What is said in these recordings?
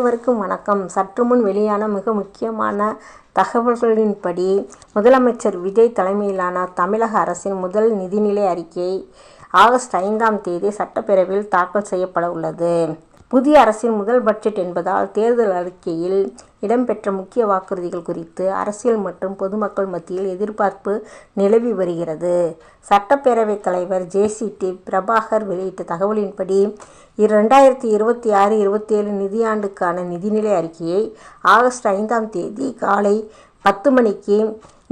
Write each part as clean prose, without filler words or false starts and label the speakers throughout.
Speaker 1: அனைவருக்கும் வணக்கம். சற்று முன் வெளியான மிக முக்கியமான தகவல்களின்படி முதலமைச்சர் விஜய் தலைமையிலான தமிழக அரசின் முதல் நிதிநிலை அறிக்கை ஆகஸ்ட் 5ஆம் தேதி சட்டப்பேரவையில் தாக்கல் செய்யப்பட உள்ளது. புதிய அரசின் முதல் பட்ஜெட் என்பதால் தேர்தல் அறிக்கையில் இடம்பெற்ற முக்கிய வாக்குறுதிகள் குறித்து அரசியல் மற்றும் பொதுமக்கள் மத்தியில் எதிர்பார்ப்பு நிலவி வருகிறது. சட்டப்பேரவைத் தலைவர் ஜே.சி.டி. பிரபாகர் வெளியிட்ட தகவலின்படி 2026-27 நிதியாண்டுக்கான நிதிநிலை அறிக்கையை ஆகஸ்ட் 5ஆம் தேதி காலை 10 மணிக்கு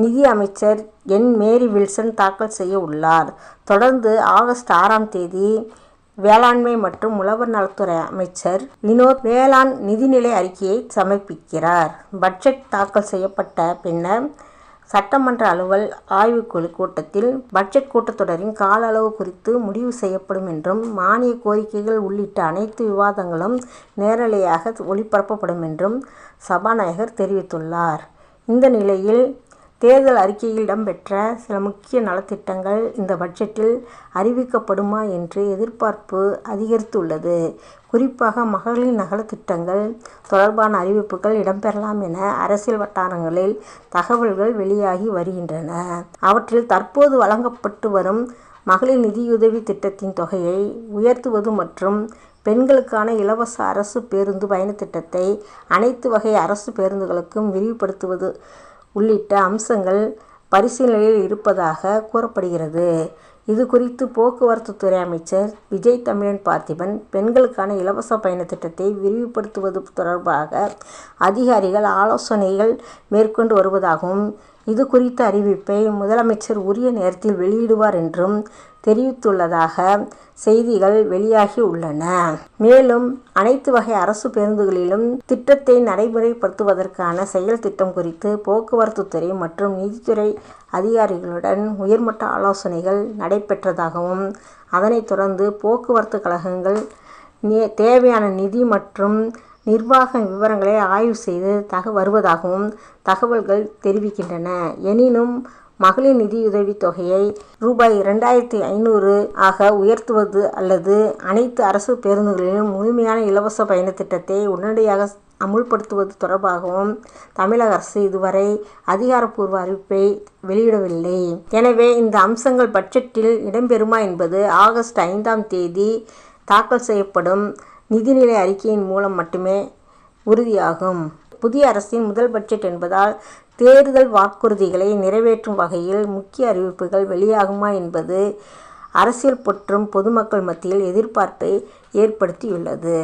Speaker 1: நிதி அமைச்சர் என். மேரி வில்சன் தாக்கல் செய்ய உள்ளார். தொடர்ந்து ஆகஸ்ட் 6ஆம் தேதி வேளாண்மை மற்றும் உழவர் நலத்துறை அமைச்சர் வினோத் வேளாண் நிதிநிலை அறிக்கையை சமர்ப்பிக்கிறார். பட்ஜெட் தாக்கல் செய்யப்பட்ட பின்னர் சட்டமன்ற அலுவல் ஆய்வுக்குழு கூட்டத்தில் பட்ஜெட் கூட்டத்தொடரின் கால அளவு குறித்து முடிவு செய்யப்படும் என்றும், மானிய கோரிக்கைகள் உள்ளிட்ட அனைத்து விவாதங்களும் நேரலையாக ஒளிபரப்பப்படும் என்றும் சபாநாயகர் தெரிவித்துள்ளார். இந்த நிலையில் தேர்தல் அறிக்கையில் இடம்பெற்ற சில முக்கிய நலத்திட்டங்கள் இந்த பட்ஜெட்டில் அறிவிக்கப்படுமா என்று எதிர்பார்ப்பு அதிகரித்துள்ளது. குறிப்பாக மகளிர் நலத்திட்டங்கள் தொடர்பான அறிவிப்புகள் இடம்பெறலாம் என அரசியல் வட்டாரங்களில் தகவல்கள் வெளியாகி வருகின்றன. அவற்றில் தற்போது வழங்கப்பட்டு வரும் மகளிர் நிதியுதவி திட்டத்தின் தொகையை உயர்த்துவது மற்றும் பெண்களுக்கான இலவச அரசு பேருந்து பயணத்திட்டத்தை அனைத்து வகை அரசு பேருந்துகளுக்கும் விரிவுபடுத்துவது உள்ளிட்ட அம்சங்கள் பரிசீலனையில் இருப்பதாக கூறப்படுகிறது. இது குறித்து போக்குவரத்து துறை அமைச்சர் விஜய் தமிழன் பார்த்திபன் பெண்களுக்கான இலவச பயண திட்டத்தை விரிவுபடுத்துவது தொடர்பாக அதிகாரிகள் ஆலோசனைகள் மேற்கொண்டு வருவதாகவும், இது குறித்த அறிவிப்பை முதலமைச்சர் உரிய நேரத்தில் வெளியிடுவார் என்றும் தெரிவித்துள்ளதாக செய்திகள் வெளியாகி உள்ளன. மேலும் அனைத்து வகை அரசு பேருந்துகளிலும் திட்டத்தை நடைமுறைப்படுத்துவதற்கான செயல் திட்டம் குறித்து போக்குவரத்து துறை மற்றும் நிதித்துறை அதிகாரிகளுடன் உயர்மட்ட ஆலோசனைகள் நடைபெற்றதாகவும், அதனைத் தொடர்ந்து போக்குவரத்து கழகங்கள் தேவையான நிதி மற்றும் நிர்வாக விவரங்களை ஆய்வு செய்து வருவதாகவும் தகவல்கள் தெரிவிக்கின்றன. எனினும் மகளிர் நிதியுதவி தொகையை ரூபாய் 2500 ஆக உயர்த்துவது அல்லது அனைத்து அரசு பேருந்துகளிலும் முழுமையான இலவச பயண திட்டத்தை உடனடியாக அமுல்படுத்துவது தொடர்பாகவும் தமிழக அரசு இதுவரை அதிகாரப்பூர்வ அறிவிப்பை வெளியிடவில்லை. எனவே இந்த அம்சங்கள் பட்ஜெட்டில் இடம்பெறுமா என்பது ஆகஸ்ட் 5ஆம் தேதி தாக்கல் செய்யப்படும் நிதிநிலை அறிக்கையின் மூலம் மட்டுமே உறுதியாகும். புதிய அரசின் முதல் பட்ஜெட் என்பதால் தேர்தல் வாக்குறுதிகளை நிறைவேற்றும் வகையில் முக்கிய அறிவிப்புகள் வெளியாகுமா என்பது அரசியல் மற்றும் பொதுமக்கள் மத்தியில் எதிர்பார்ப்பை ஏற்படுத்தியுள்ளது.